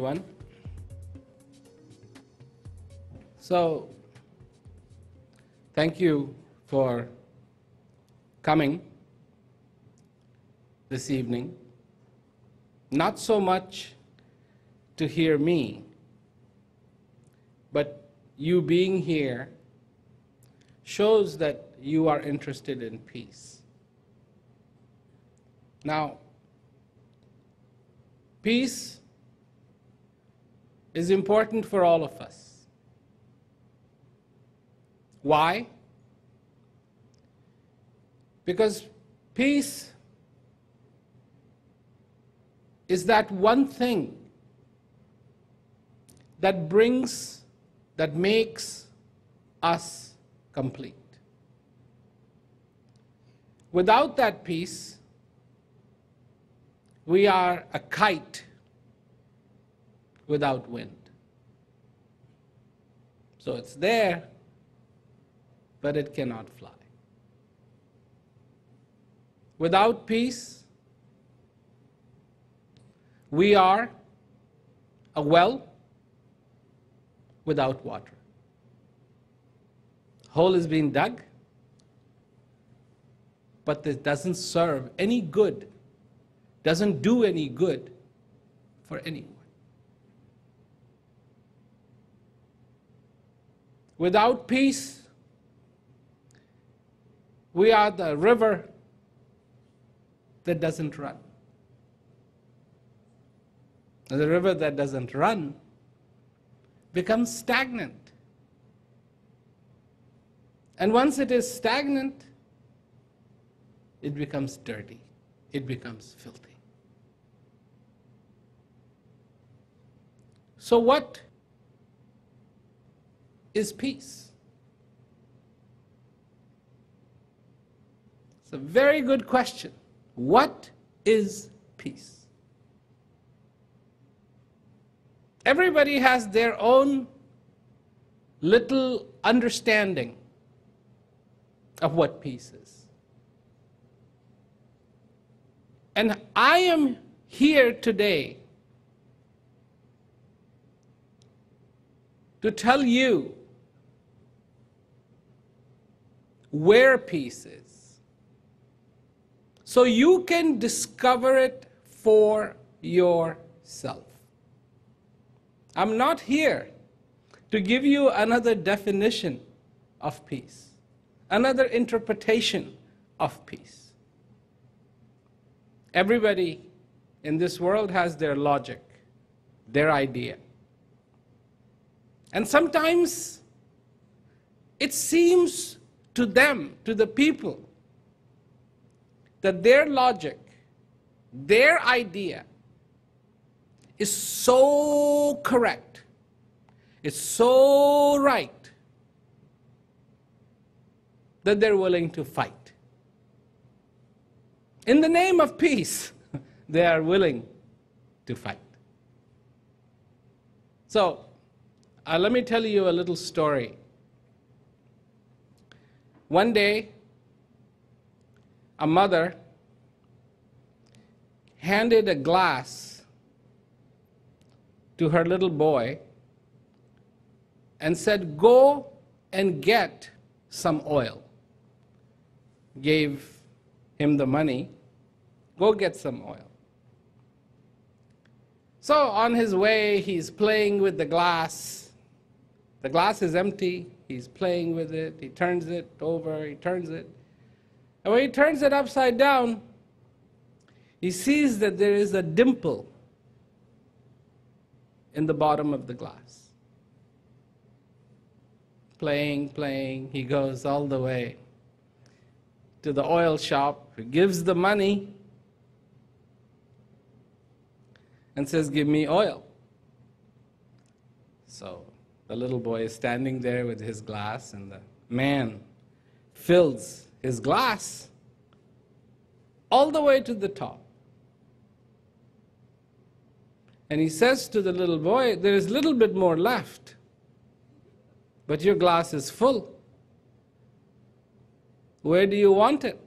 everyone. So, thank you for coming this evening. Not so much to hear me, but you being here shows that you are interested in peace. Now, peace is important for all of us. Why? Because peace is that one thing that makes us complete. Without that peace, we are a kite without wind. So it's there, but it cannot fly. Without peace, we are a well without water. Hole is being dug, but it doesn't serve any good, doesn't do any good for anyone. Without peace, we are the river that doesn't run. The river that doesn't run becomes stagnant. And once it is stagnant, it becomes dirty. It becomes filthy. So what is peace? It's a very good question. What is peace? Everybody has their own little understanding of what peace is. And I am here today to tell you where peace is, so you can discover it for yourself. I'm not here to give you another definition of peace, another interpretation of peace. Everybody in this world has their logic, their idea. And sometimes it seems to them, to the people, that their logic, their idea is so correct, it's so right, that they're willing to fight. In the name of peace, they are willing to fight. So, let me tell you a little story. One day, a mother handed a glass to her little boy and said, "Go and get some oil." Gave him the money, "Go get some oil." So on his way, he's playing with the glass. The glass is empty. He's playing with it. He turns it over. He turns it. And when he turns it upside down, he sees that there is a dimple in the bottom of the glass. Playing, he goes all the way to the oil shop, he gives the money, and says, "Give me oil." So the little boy is standing there with his glass, and the man fills his glass all the way to the top. And he says to the little boy, "There is a little bit more left, but your glass is full. Where do you want it?"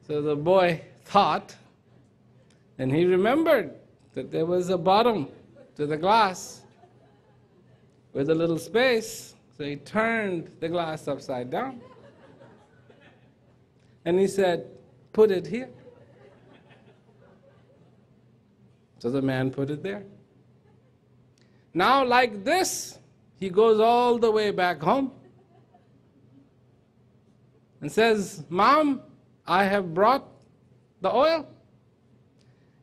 So the boy thought, and he remembered that there was a bottom to the glass with a little space. So he turned the glass upside down. And he said, put it here. So the man put it there. Now, like this, he goes all the way back home and says, Mom, I have brought the oil.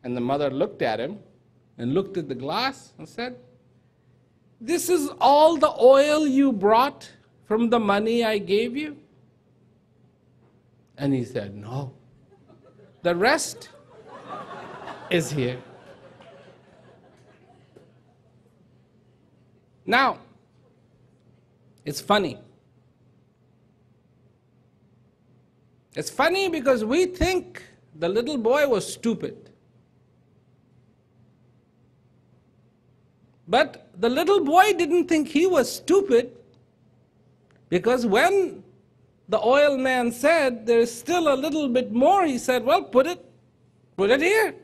And the mother looked at him and looked at the glass and said, this is all the oil you brought from the money I gave you? And he said, no. The rest is here. Now, it's funny. It's funny because we think the little boy was stupid. But the little boy didn't think he was stupid, because when the oil man said there's still a little bit more, he said, well, put it here.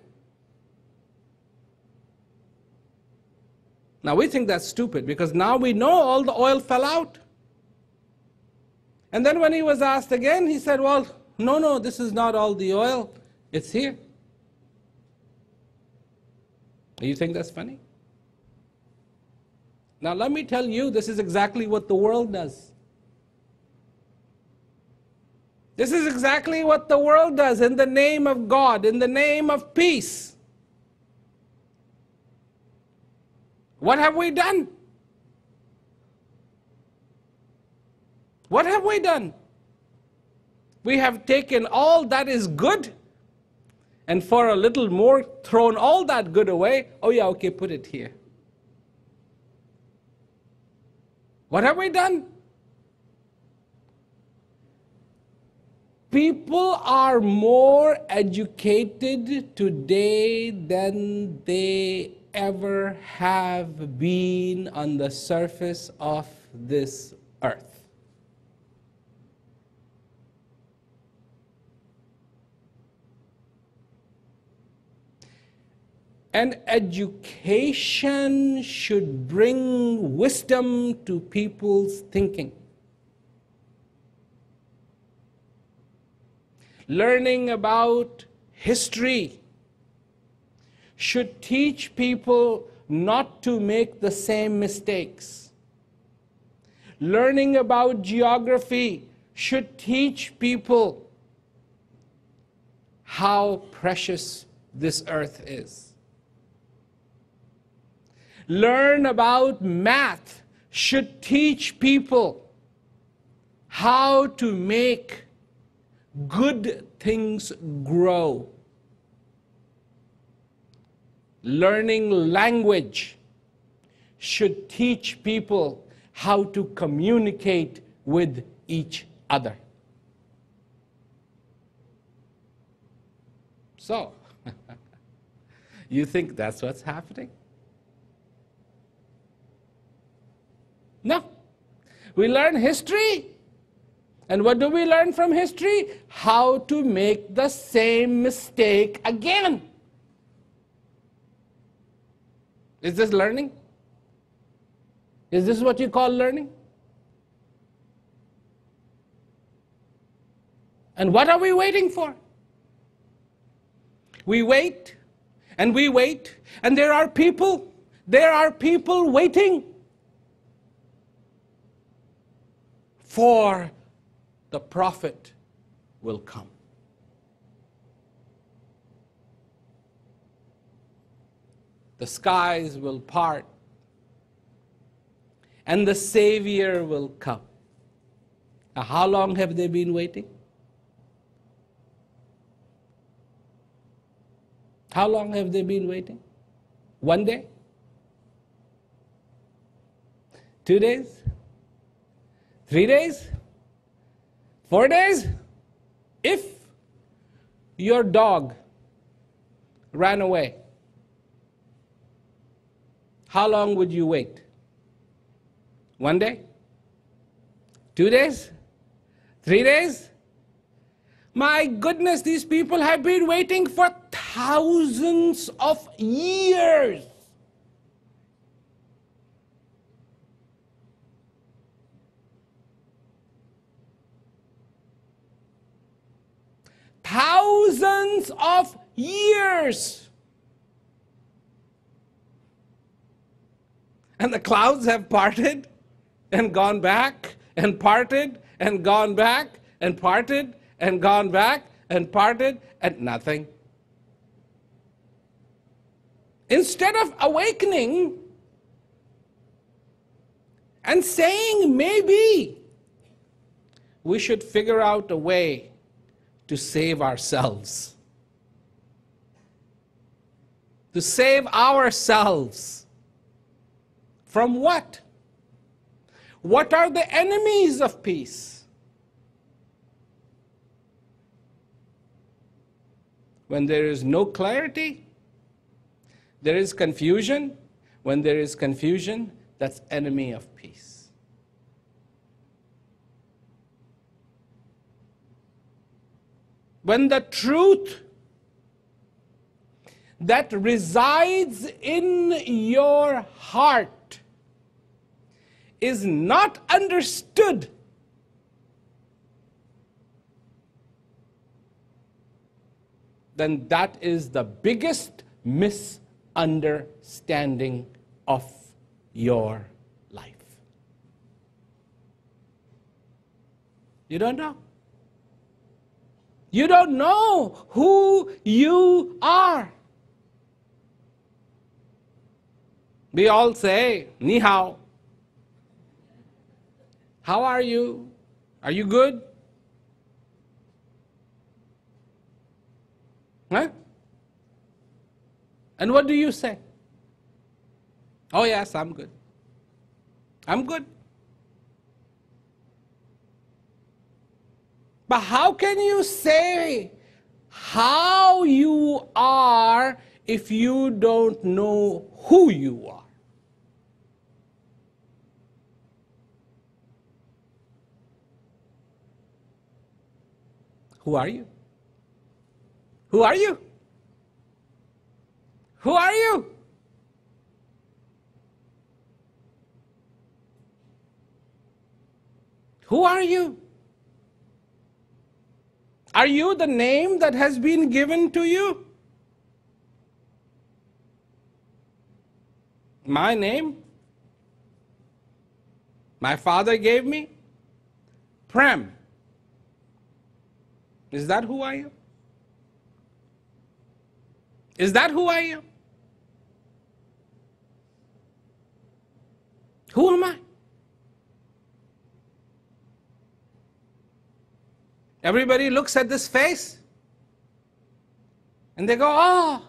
Now we think that's stupid because now we know all the oil fell out. And then when he was asked again, he said, well, no, this is not all the oil, it's here. You think that's funny? Now let me tell you, this is exactly what the world does. This is exactly what the world does in the name of God, in the name of peace. What have we done? What have we done? We have taken all that is good and for a little more thrown all that good away. Oh yeah, okay, put it here. What have we done? People are more educated today than they ever have been on the surface of this earth. And education should bring wisdom to people's thinking. Learning about history should teach people not to make the same mistakes. Learning about geography should teach people how precious this earth is. Learn about math should teach people how to make good things grow. Learning language should teach people how to communicate with each other. So, you think that's what's happening? No. We learn history. And what do we learn from history? How to make the same mistake again. Is this learning? Is this what you call learning? And what are we waiting for? We wait, and we wait, and there are people waiting for the prophet will come. The skies will part, and the Savior will come. Now, how long have they been waiting? How long have they been waiting? 1 day? 2 days? 3 days? 4 days? If your dog ran away, how long would you wait? 1 day? 2 days? 3 days? My goodness, these people have been waiting for thousands of years. Thousands of years. And the clouds have parted and gone back and parted and gone back and parted and gone back and parted and nothing. Instead of awakening and saying, maybe we should figure out a way to save ourselves. To save ourselves. From what? What are the enemies of peace? When there is no clarity, there is confusion. When there is confusion, that's enemy of peace. When the truth that resides in your heart is not understood, then that is the biggest misunderstanding of your life. You don't know. You don't know who you are. We all say, ni hao. How are you? Are you good? Huh? And what do you say? Oh yes, I'm good. I'm good. But how can you say how you are if you don't know who you are? Who are you? Who are you? Who are you? Who are you? Are you the name that has been given to you? My name? My father gave me? Prem. Is that who I am? Is that who I am? Who am I? Everybody looks at this face and they go, oh.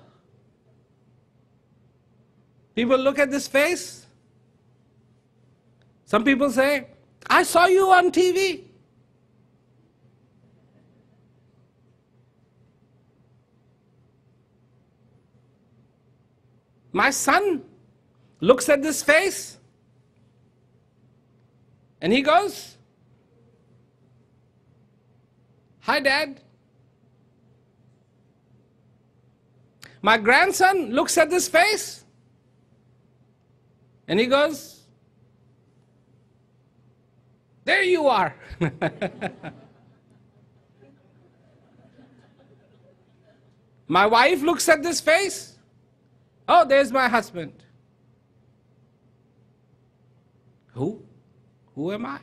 People look at this face. Some people say, I saw you on TV. My son looks at this face and he goes, hi, Dad. My grandson looks at this face and he goes, there you are. My wife looks at this face. Oh, there's my husband. Who? Who am I?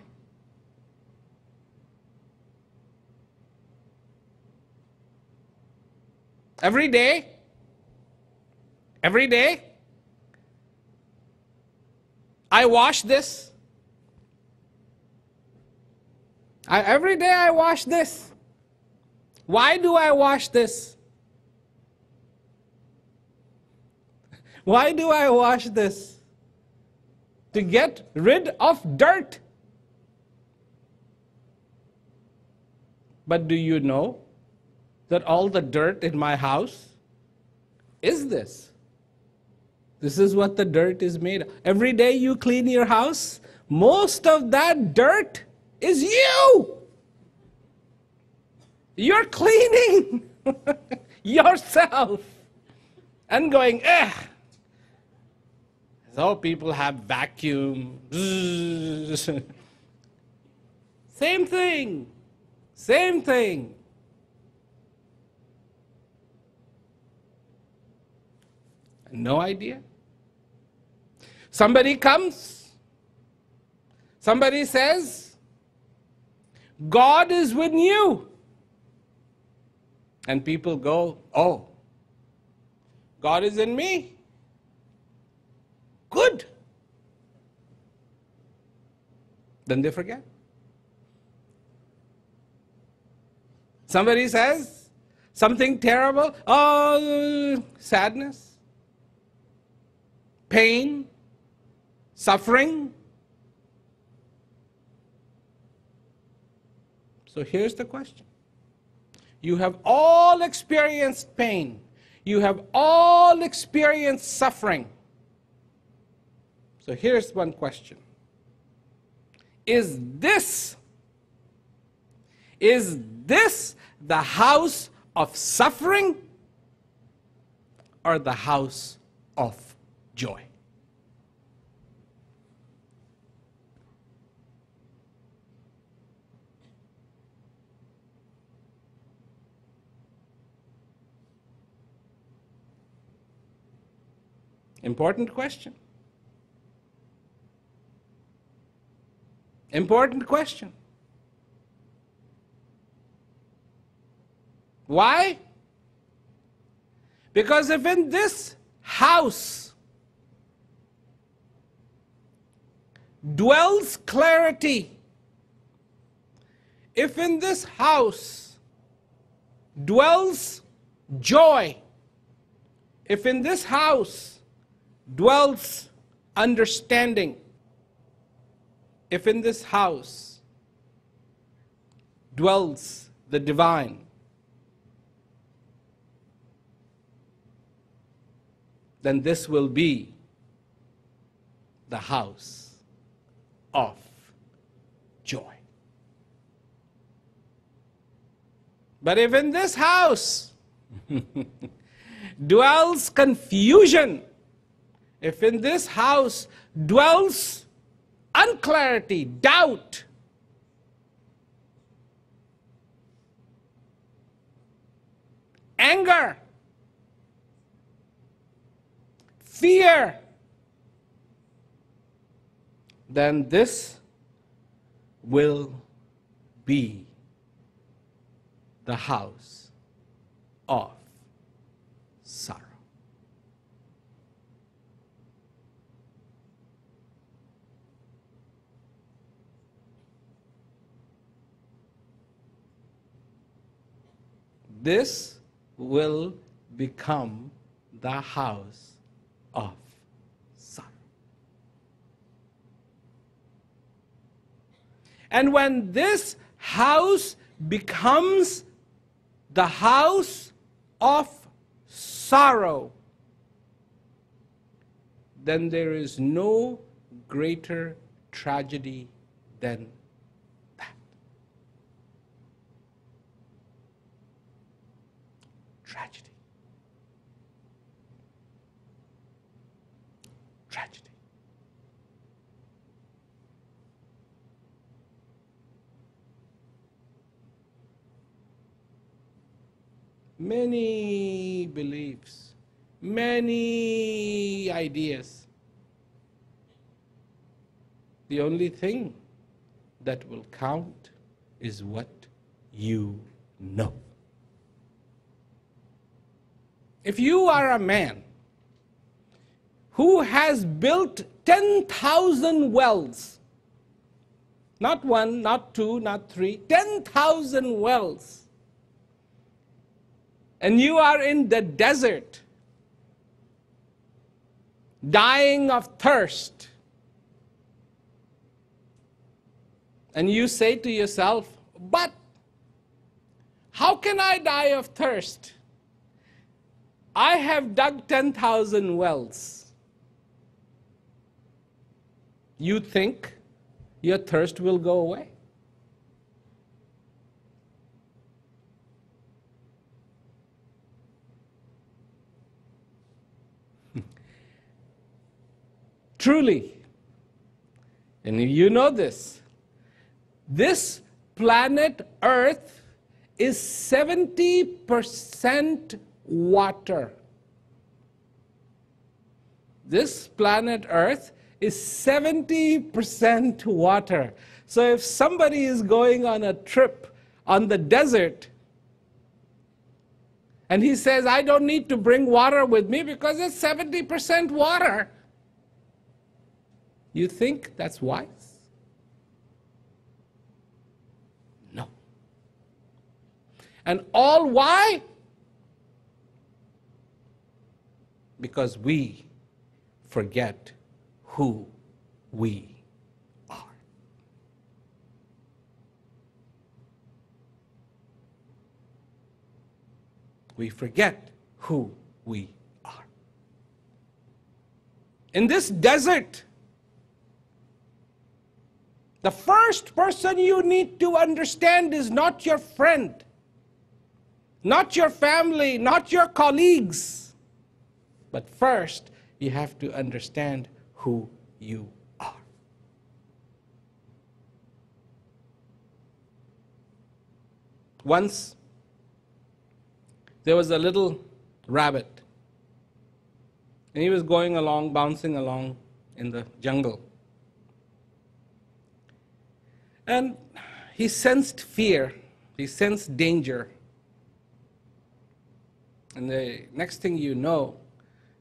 Every day, I wash this. Every day I wash this. Why do I wash this? Why do I wash this? To get rid of dirt. But do you know that all the dirt in my house is this? This is what the dirt is made of. Every day you clean your house, most of that dirt is you. You're cleaning. yourself and going, eh. So people have vacuum. Same thing. Same thing. No idea. Somebody comes, somebody says, God is with you. And people go, oh, God is in me. Good. Then they forget. Somebody says something terrible, oh, sadness, pain, suffering. So here's the question. You have all experienced pain. You have all experienced suffering. So here's one question. Is this the house of suffering or the house of joy? Important question. Important question. Why? Because if in this house dwells clarity, if in this house dwells joy, if in this house dwells understanding, if in this house dwells the divine, then this will be the house of joy. But if in this house dwells confusion, if in this house dwells unclarity, doubt, anger, fear, then this will be the house of sorrow. This will become the house of sorrow. And when this house becomes the house of sorrow, then there is no greater tragedy than that. Tragedy. Tragedy. Many beliefs, many ideas. The only thing that will count is what you know. If you are a man who has built 10,000 wells, not one, not two, not three, 10,000 wells, and you are in the desert, dying of thirst, and you say to yourself, but how can I die of thirst? I have dug 10,000 wells. You think your thirst will go away? truly, and you know this planet Earth is 70% water. This planet Earth is 70% water. So if somebody is going on a trip on the desert, and he says, I don't need to bring water with me because it's 70% water, you think that's wise? No. And all why? Because we forget who we are. We forget who we are. In this desert, the first person you need to understand is not your friend, not your family, not your colleagues, but first you have to understand who you are. Once, there was a little rabbit, and he was going along, bouncing along in the jungle. And he sensed fear, he sensed danger. And the next thing you know,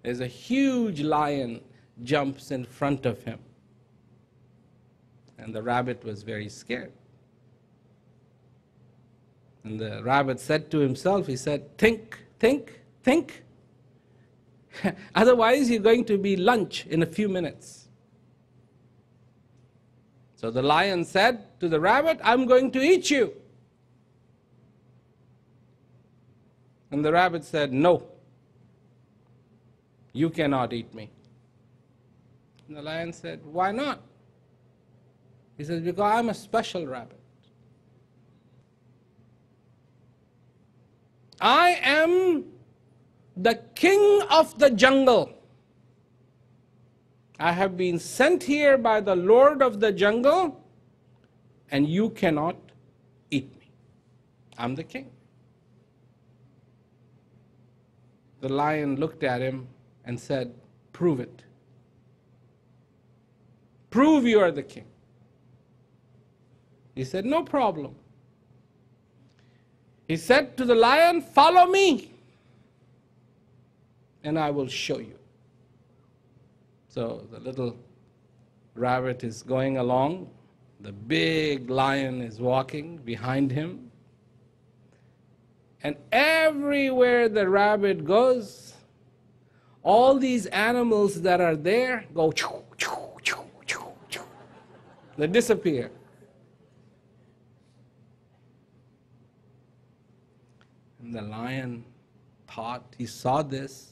there's a huge lion jumps in front of him. And the rabbit was very scared. And the rabbit said to himself, he said, think, think, think. Otherwise, you're going to be lunch in a few minutes. So the lion said to the rabbit, I'm going to eat you. And the rabbit said, no, you cannot eat me. And the lion said, why not? He says, because I'm a special rabbit. I am the king of the jungle. I have been sent here by the Lord of the jungle, and you cannot eat me. I'm the king. The lion looked at him and said, prove it. Prove you are the king. He said, no problem. He said to the lion, follow me, and I will show you. So the little rabbit is going along. The big lion is walking behind him. And everywhere the rabbit goes, all these animals that are there go choo, choo, choo, choo, choo. They disappear. And the lion thought, he saw this,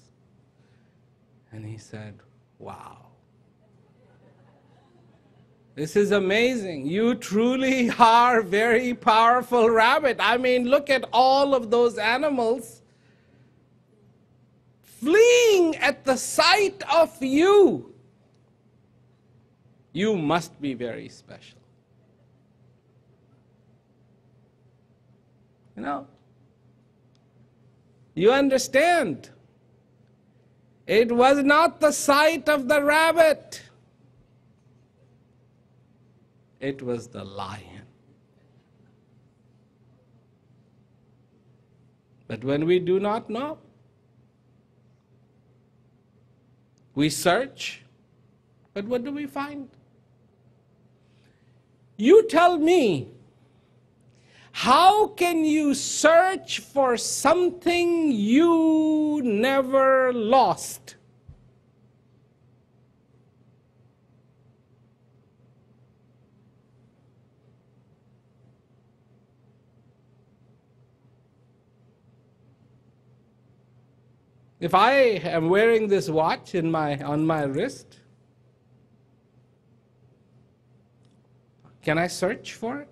and he said, wow. This is amazing. You truly are very powerful rabbit. I mean, look at all of those animals fleeing at the sight of you. You must be very special. You know, you understand. It was not the sight of the rabbit. It was the lion. But when we do not know, we search, but what do we find? You tell me, how can you search for something you never lost? If I am wearing this watch on my wrist, can I search for it?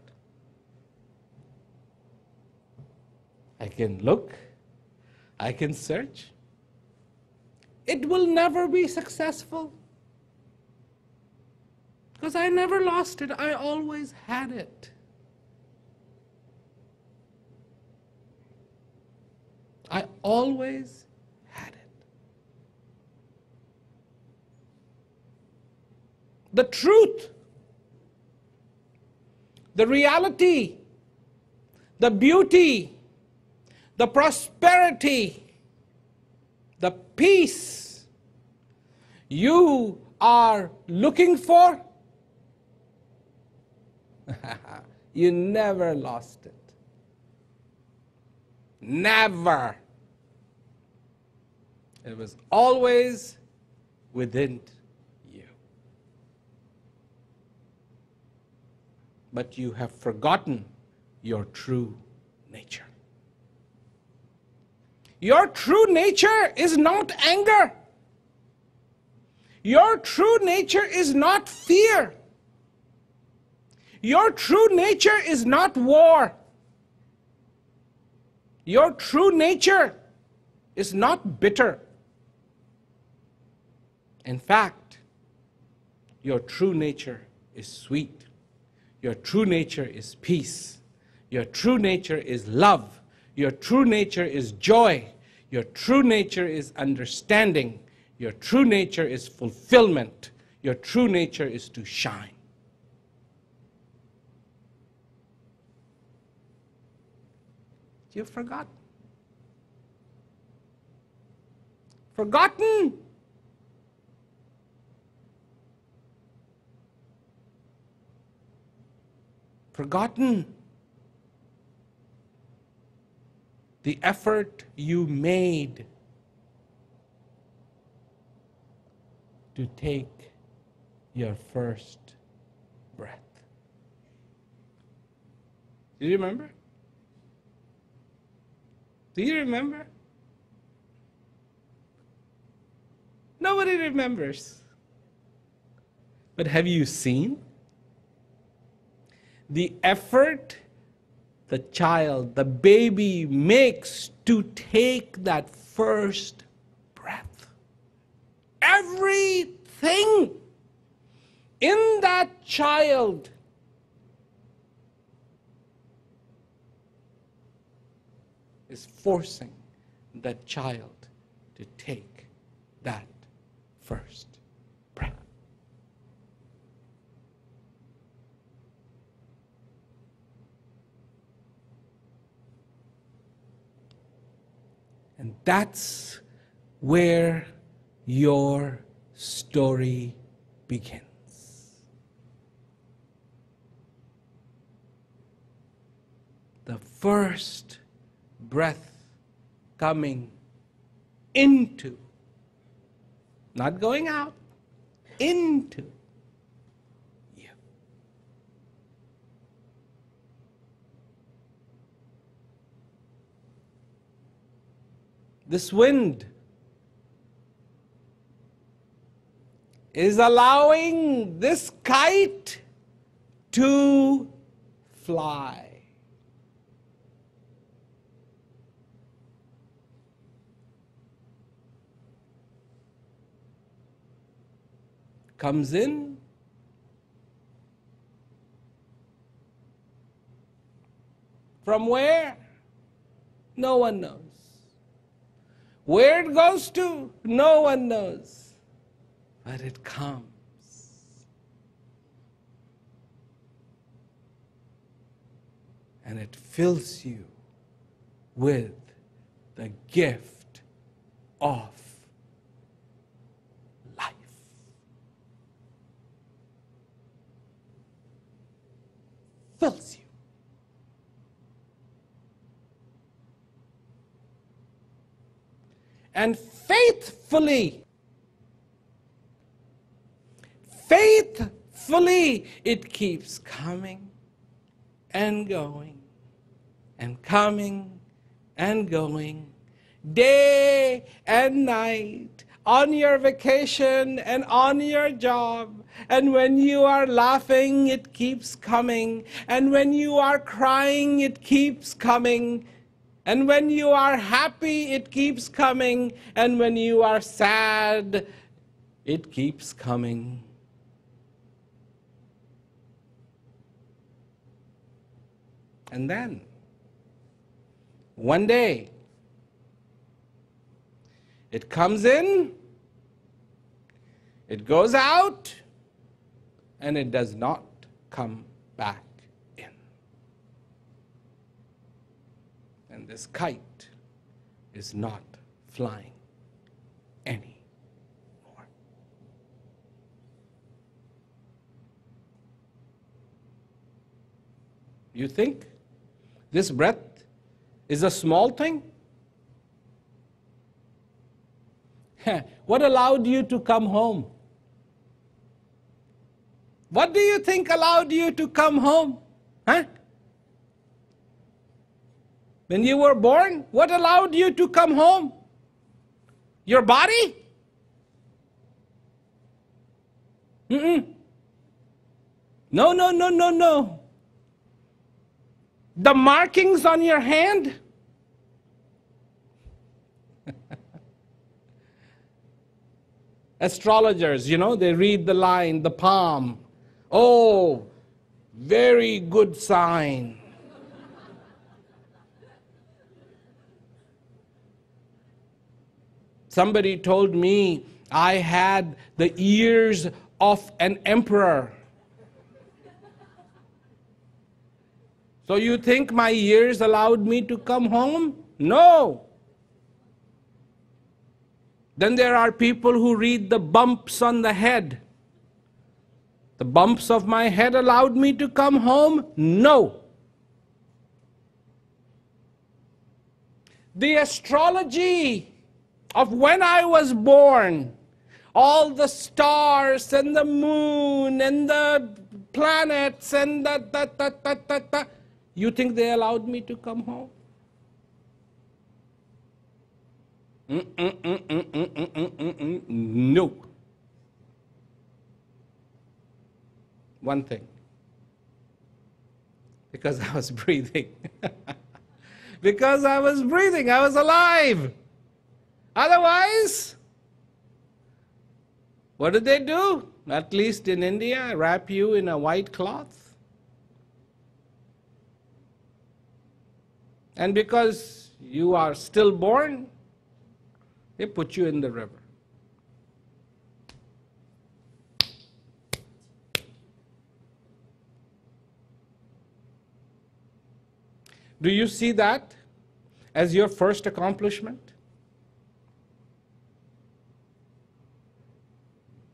I can look, I can search. It will never be successful. Because I never lost it. I always had it. I always had it. The truth, the reality, the beauty, the prosperity, the peace you are looking for, you never lost it. Never. It was always within you. But you have forgotten your true nature. Your true nature is not anger. Your true nature is not fear. Your true nature is not war. Your true nature is not bitter. In fact, your true nature is sweet. Your true nature is peace. Your true nature is love. Your true nature is joy. Your true nature is understanding. Your true nature is fulfillment. Your true nature is to shine. You've forgotten. Forgotten. Forgotten the effort you made to take your first breath. Do you remember? Do you remember? Nobody remembers. But have you seen the effort the child, the baby makes to take that first breath? Everything in that child is forcing that child to take that first breath. And that's where your story begins. The first breath coming into, not going out, into you. This wind is allowing this kite to fly. Comes in, from where? No one knows. Where it goes to? No one knows. But it comes. And it fills you with the gift of life. Fills you. And faithfully, it keeps coming and going and coming and going, day and night, on your vacation and on your job. And when you are laughing, it keeps coming. And when you are crying, it keeps coming. And when you are happy, it keeps coming. And when you are sad, it keeps coming. And then, one day, it comes in, it goes out, and it does not come back in. And this kite is not flying anymore. You think this breath is a small thing? What allowed you to come home? What do you think allowed you to come home? Huh? When you were born, what allowed you to come home? Your body? No, no, no, no, no. The markings on your hand? Astrologers, they read the line, the palm. Oh, very good sign. Somebody told me I had the ears of an emperor. So you think my ears allowed me to come home? No. Then there are people who read the bumps on the head. The bumps of my head allowed me to come home? No. The astrology of when I was born, all the stars and the moon and the planets and you think they allowed me to come home? No. One thing. Because I was breathing. Because I was breathing, I was alive. Otherwise, what did they do? At least in India, wrap you in a white cloth. And because you are stillborn, they put you in the river. Do you see that as your first accomplishment?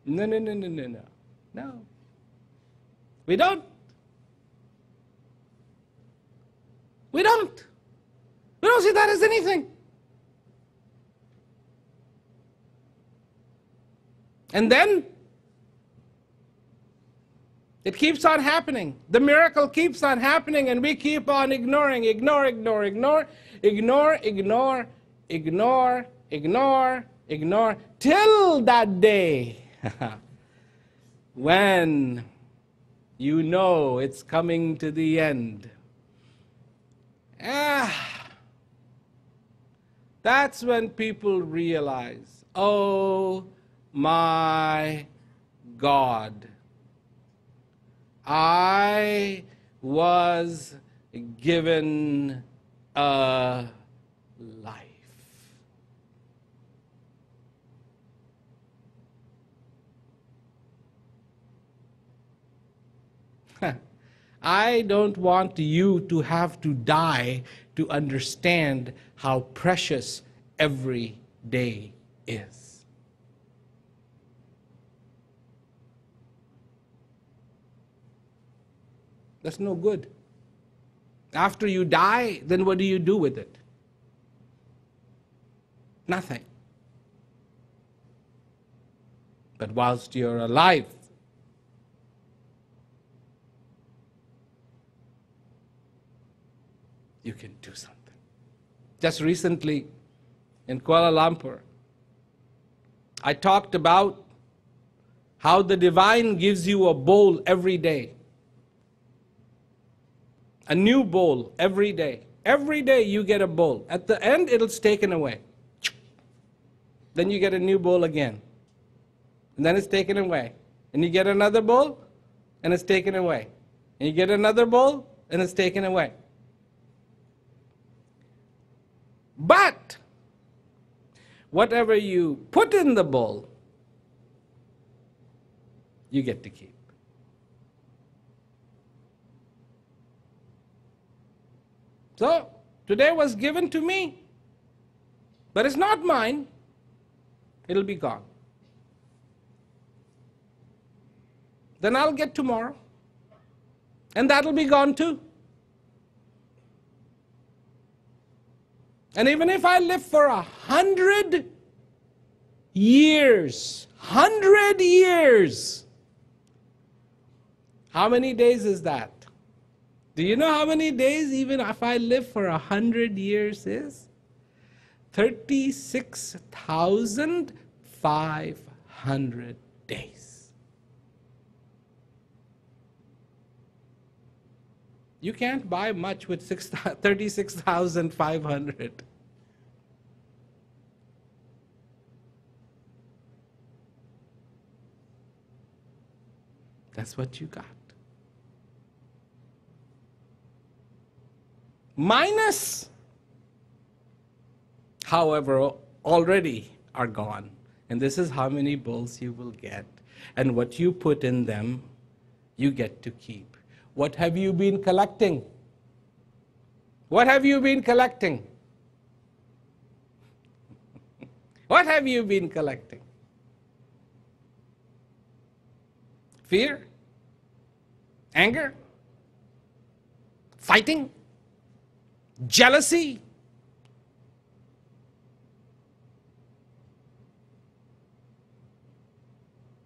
No, no, no, no, no, no. No. We don't. We don't. We don't see that as anything. And then it keeps on happening. The miracle keeps on happening, and we keep on ignoring, ignore, till that day when you know it's coming to the end. That's when people realize, oh my God, I was given a life. I don't want you to have to die to understand how precious every day is. That's no good. After you die, then what do you do with it? Nothing. But whilst you're alive, you can do something. Just recently in Kuala Lumpur, I talked about how the divine gives you a bowl every day. A new bowl every day. Every day you get a bowl. At the end, it's taken away. Then you get a new bowl again. And then it's taken away. And you get another bowl, and it's taken away. And you get another bowl, and it's taken away. But whatever you put in the bowl, you get to keep. So, today was given to me, but it's not mine. It'll be gone. Then I'll get tomorrow, and that'll be gone too. And even if I live for 100 years, 100 years, how many days is that? Do you know how many days, even if I live for 100 years, is? 36,500 days. You can't buy much with 36,500. That's what you got. Minus, however, already are gone. And this is how many bowls you will get. And what you put in them, you get to keep. What have you been collecting? What have you been collecting? What have you been collecting? Fear? Anger? Fighting? Jealousy?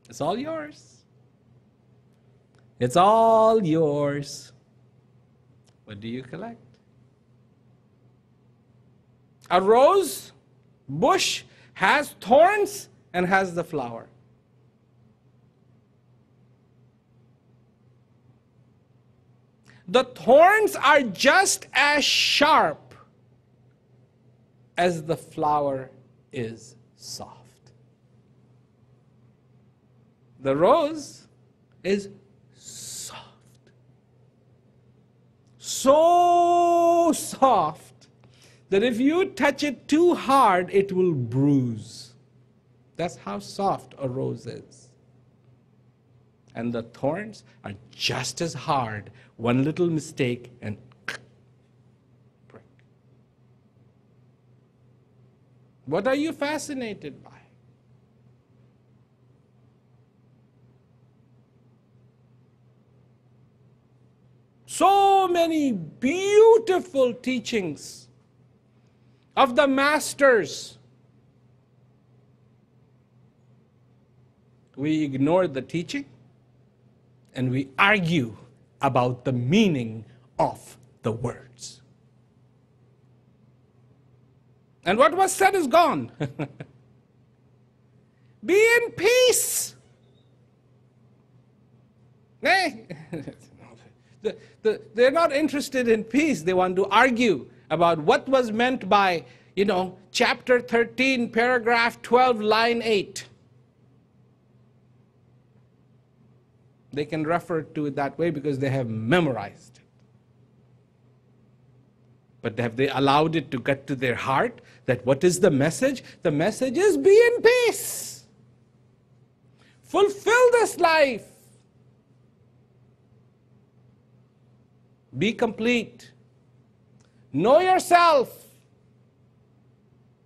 It's all yours. It's all yours. What do you collect? A rose bush has thorns and has the flower. The thorns are just as sharp as the flower is soft. The rose is soft. So soft that if you touch it too hard, it will bruise. That's how soft a rose is. And the thorns are just as hard. One little mistake and break. What are you fascinated by? So many beautiful teachings of the masters. We ignore the teaching and we argue about the meaning of the words. And what was said is gone. Be in peace. They're not interested in peace. They want to argue about what was meant by, chapter 13, paragraph 12, line 8. They can refer to it that way because they have memorized it. But have they allowed it to get to their heart? That what is the message? The message is be in peace. Fulfill this life. Be complete. Know yourself.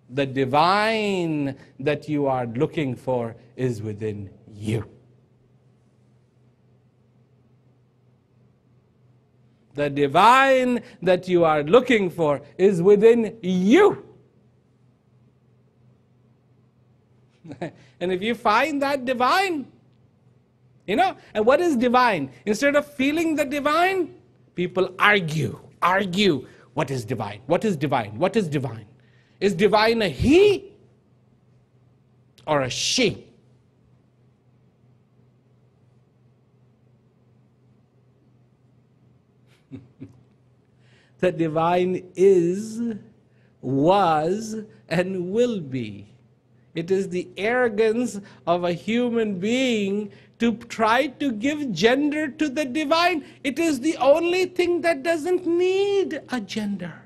The divine that you are looking for is within you. The divine that you are looking for is within you. And if you find that divine, and what is divine? Instead of feeling the divine, people argue. What is divine? What is divine? What is divine? Is divine a he or a she? The divine is, was, and will be. It is the arrogance of a human being to try to give gender to the divine. It is the only thing that doesn't need a gender.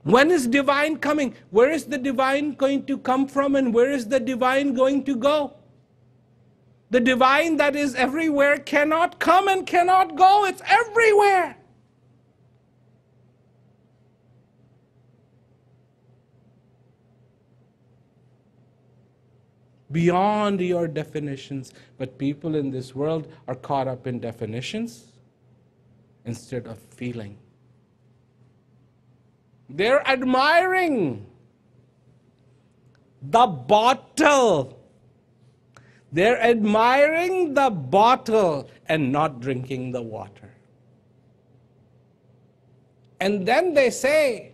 When is divine coming? Where is the divine going to come from, and where is the divine going to go? The divine that is everywhere cannot come and cannot go. It's everywhere. Beyond your definitions. But people in this world are caught up in definitions instead of feeling. They're admiring the bottle. They're admiring the bottle and not drinking the water. And then they say,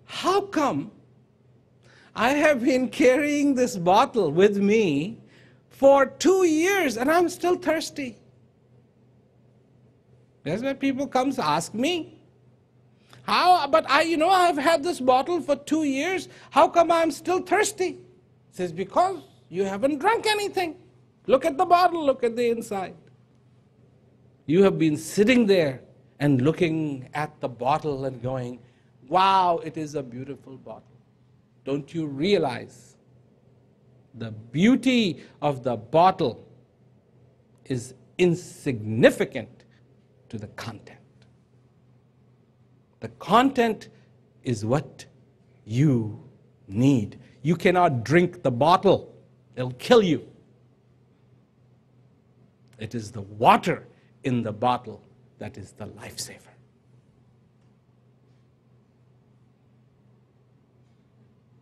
how come I have been carrying this bottle with me for 2 years and I'm still thirsty? That's why people come to ask me. How? But I've had this bottle for 2 years. How come I'm still thirsty? He says, because you haven't drunk anything. Look at the bottle, look at the inside. You have been sitting there and looking at the bottle and going, wow, it is a beautiful bottle. Don't you realize the beauty of the bottle is insignificant to the content? The content is what you need. You cannot drink the bottle. It'll kill you. It is the water in the bottle that is the lifesaver.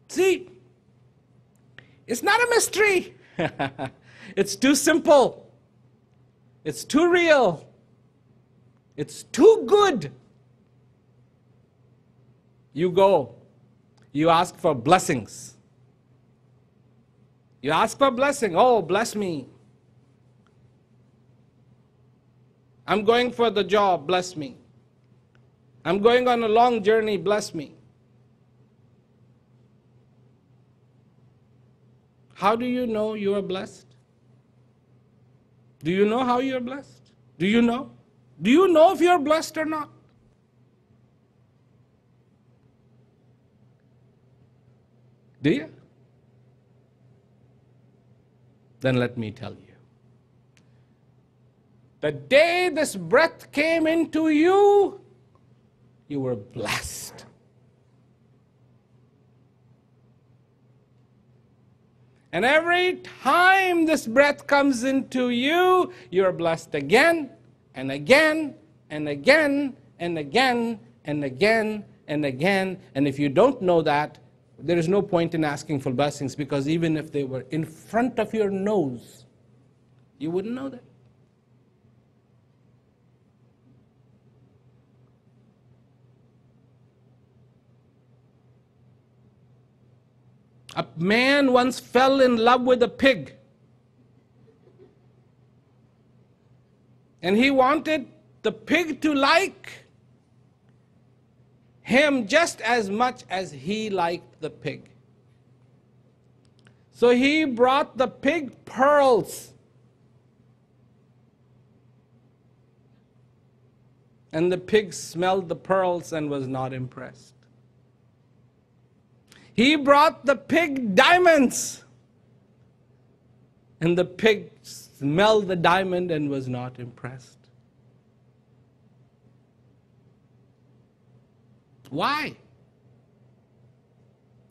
See, it's not a mystery. It's too simple. It's too real. It's too good. You go, you ask for blessings. You ask for blessing. Oh, bless me. I'm going for the job, bless me. I'm going on a long journey, bless me. How do you know you are blessed? Do you know how you are blessed? Do you know? Do you know if you are blessed or not? Do you? Then let me tell you. The day this breath came into you, you were blessed. And every time this breath comes into you, you're blessed again and again and again and again and again and again. And if you don't know that, there is no point in asking for blessings, because even if they were in front of your nose, you wouldn't know that. A man once fell in love with a pig. And he wanted the pig to like him just as much as he liked the pig. So he brought the pig pearls. And the pig smelled the pearls and was not impressed. He brought the pig diamonds. And the pig smelled the diamond and was not impressed. Why?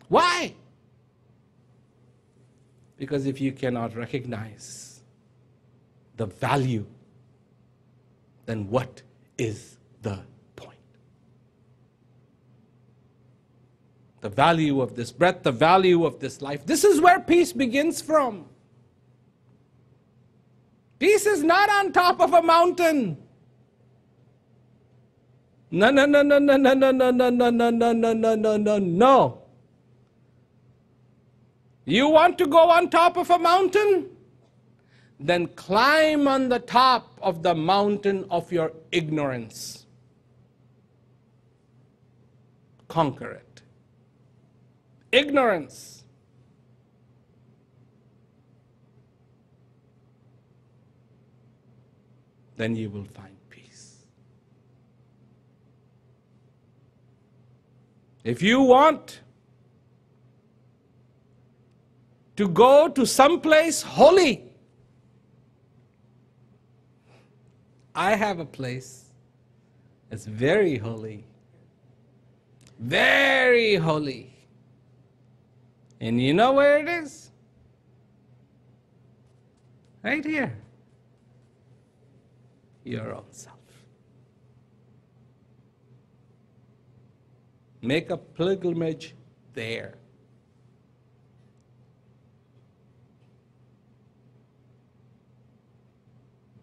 Why? Because if you cannot recognize the value, then what is the point? The value of this breath, the value of this life. This is where peace begins from. Peace is not on top of a mountain. No, no, no, no, no, no, no, no, no, no, no, no, no, no, no, no, no. You want to go on top of a mountain? Then climb on the top of the mountain of your ignorance. Conquer it. Ignorance. Then you will find peace. If you want to go to some place holy, I have a place that's very holy. Very holy. And you know where it is? Right here. Your own self. Make a pilgrimage there.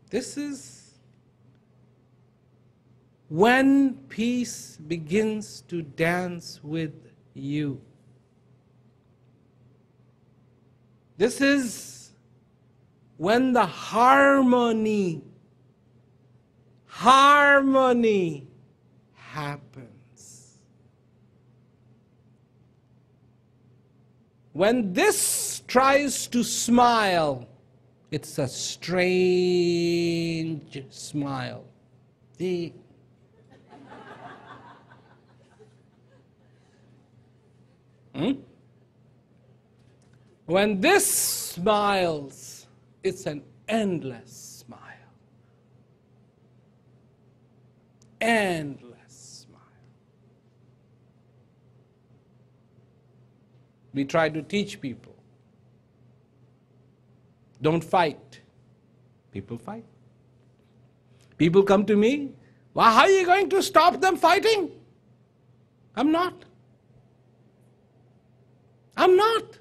This is when peace begins to dance with you. This is when the harmony happens. When this tries to smile, it's a strange smile. The When this smiles, it's an endless smile. Endless smile. We try to teach people. Don't fight. People fight. People come to me, well, how are you going to stop them fighting? I'm not. I'm not.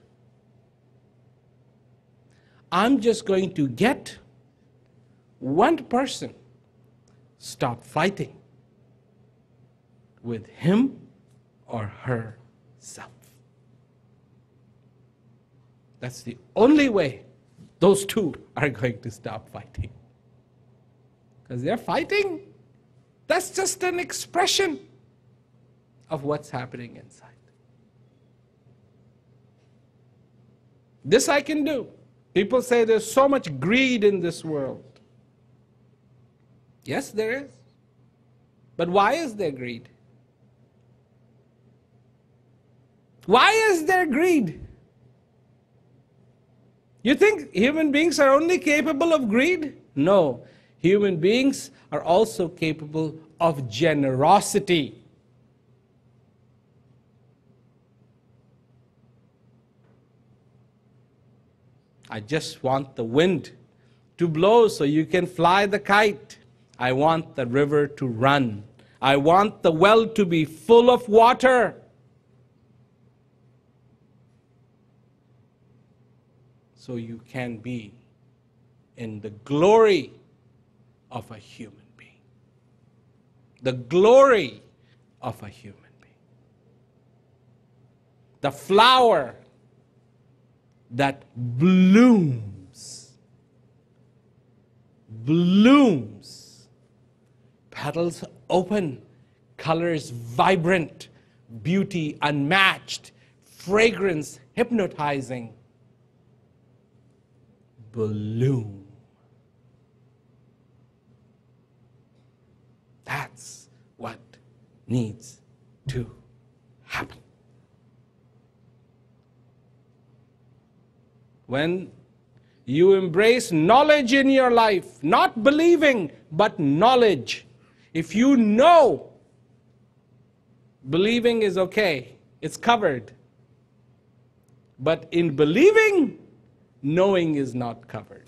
I'm just going to get one person stop fighting with him or herself. That's the only way those two are going to stop fighting. Because they're fighting, that's just an expression of what's happening inside. This I can do. People say there's so much greed in this world. Yes, there is. But why is there greed? Why is there greed? You think human beings are only capable of greed? No. Human beings are also capable of generosity. I just want the wind to blow so you can fly the kite. I want the river to run. I want the well to be full of water. So you can be in the glory of a human being. The glory of a human being. The flower that blooms, petals open, colors vibrant, beauty unmatched, fragrance hypnotizing. Bloom. That's what needs to happen. When you embrace knowledge in your life, not believing, but knowledge. If you know, believing is okay, it's covered. But in believing, knowing is not covered.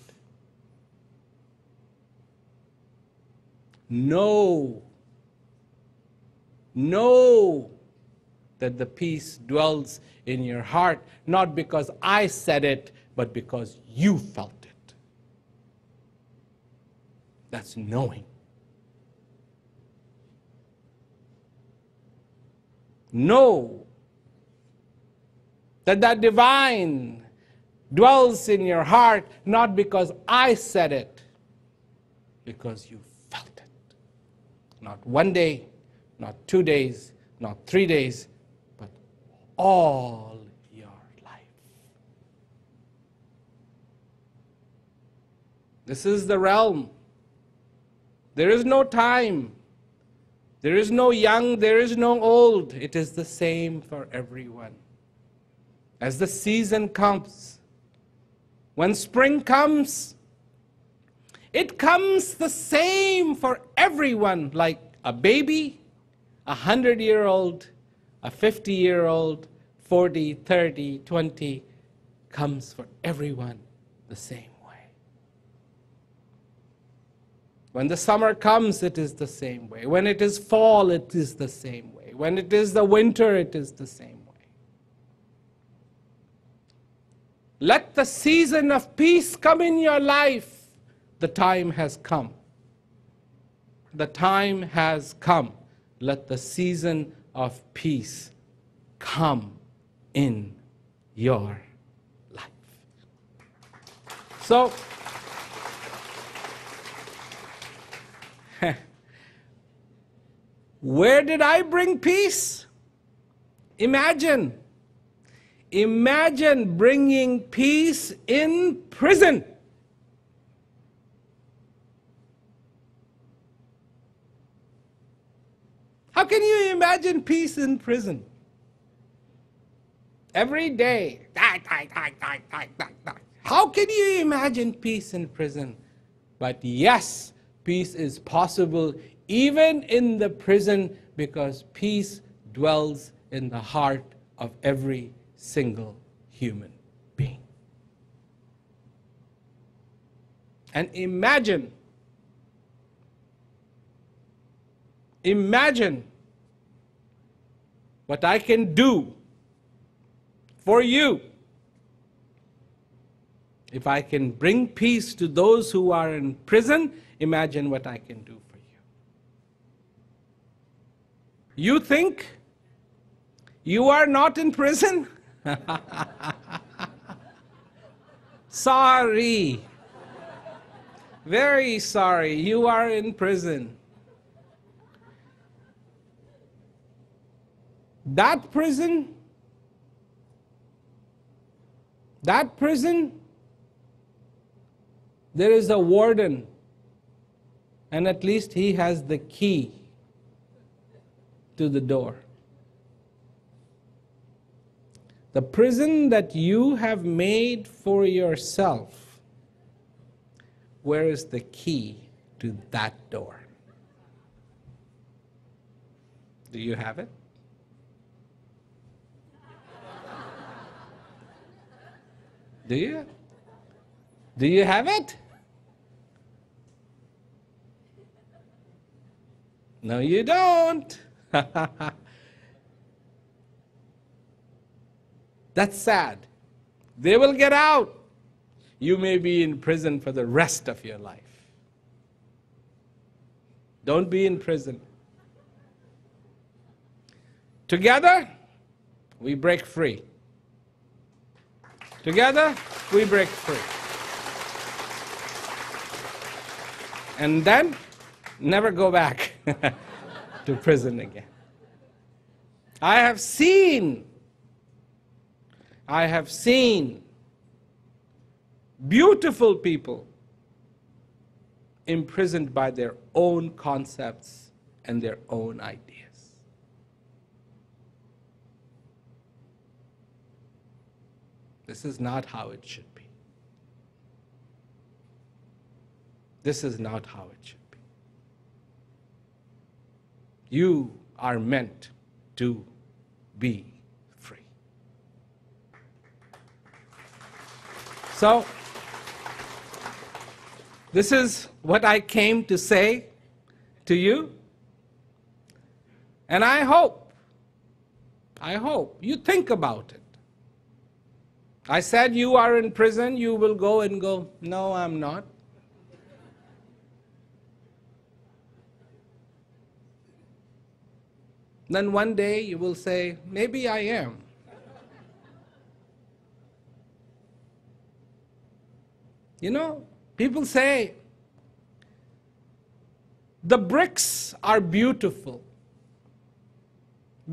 Know that the peace dwells in your heart, not because I said it, but because you felt it. That's knowing. Know that that divine dwells in your heart, not because I said it, because you felt it. Not one day, not 2 days, not 3 days, but all your life. This is the realm. There is no time. There is no young, there is no old. It is the same for everyone. As the season comes, when spring comes, it comes the same for everyone, like a baby, 100-year-old, a 50-year-old, 40, 30, 20, comes for everyone the same way. When the summer comes, it is the same way. When it is fall, it is the same way. When it is the winter, it is the same way. Let the season of peace come in your life. The time has come. The time has come. Let the season of peace come in your life. So, where did I bring peace? Imagine bringing peace in prison. How can you imagine peace in prison? Every day, die. How can you imagine peace in prison? But yes, peace is possible even in the prison, because peace dwells in the heart of every single human being. And imagine what I can do for you if I can bring peace to those who are in prison. Imagine what I can do for you. You think you are not in prison? Sorry. Very sorry. You are in prison. That prison, there is a warden, and at least he has the key to the door. The prison that you have made for yourself, where is the key to that door? Do you have it? Do you? Do you have it? No, you don't. That's sad. They will get out. You may be in prison for the rest of your life. Don't be in prison. Together, we break free. Together, we break free. And then, never go back to prison again. I have seen beautiful people imprisoned by their own concepts and their own ideas. This is not how it should be. This is not how it should be. You are meant to be free. So, this is what I came to say to you. And I hope you think about it. I said you are in prison, you will go and go, no, I'm not. Then one day you will say, maybe I am. You know, people say, the bricks are beautiful.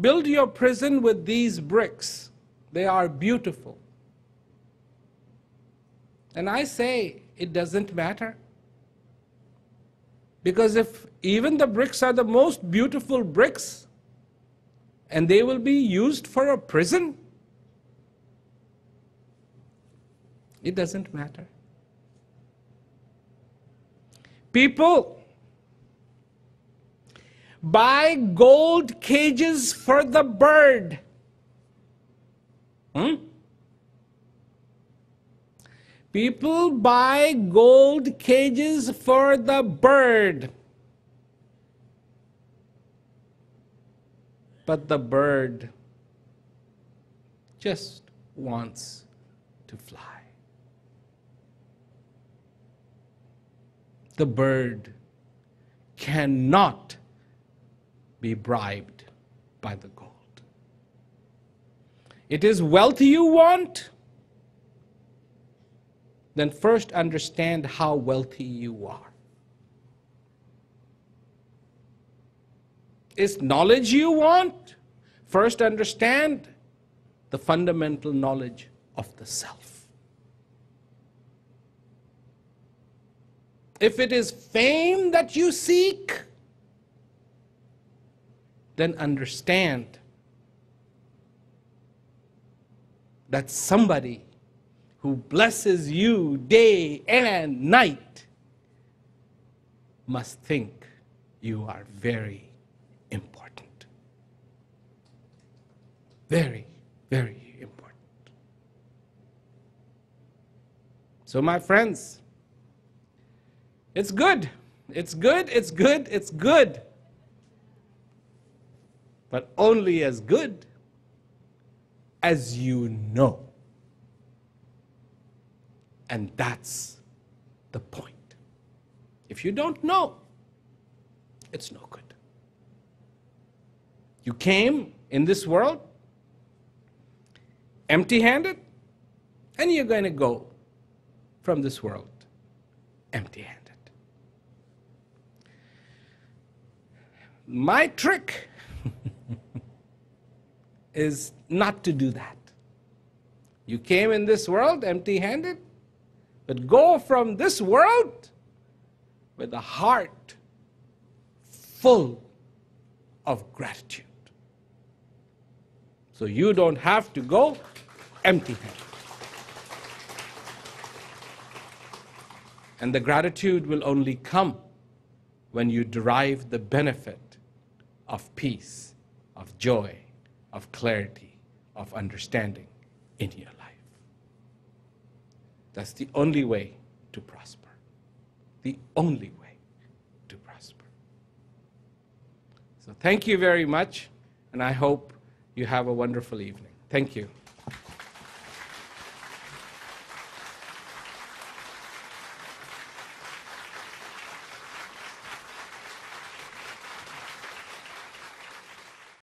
Build your prison with these bricks. They are beautiful. And I say, it doesn't matter. Because if even the bricks are the most beautiful bricks, and they will be used for a prison, it doesn't matter. People buy gold cages for the bird. People buy gold cages for the bird. But the bird just wants to fly. The bird cannot be bribed by the gold. It is wealth you want? Then first understand how wealthy you are. Is knowledge you want? First understand the fundamental knowledge of the self. If it is fame that you seek, then understand that somebody who blesses you day and night must think you are very important. Very, very important. So my friends, it's good. It's good, it's good, it's good. But only as good as you know. And that's the point. If you don't know, it's no good. You came in this world empty-handed, and you're going to go from this world empty-handed. My trick is not to do that. You came in this world empty-handed, but go from this world with a heart full of gratitude. So you don't have to go empty-handed. And the gratitude will only come when you derive the benefit of peace, of joy, of clarity, of understanding in your life. That's the only way to prosper. The only way to prosper. So thank you very much, and I hope you have a wonderful evening. Thank you.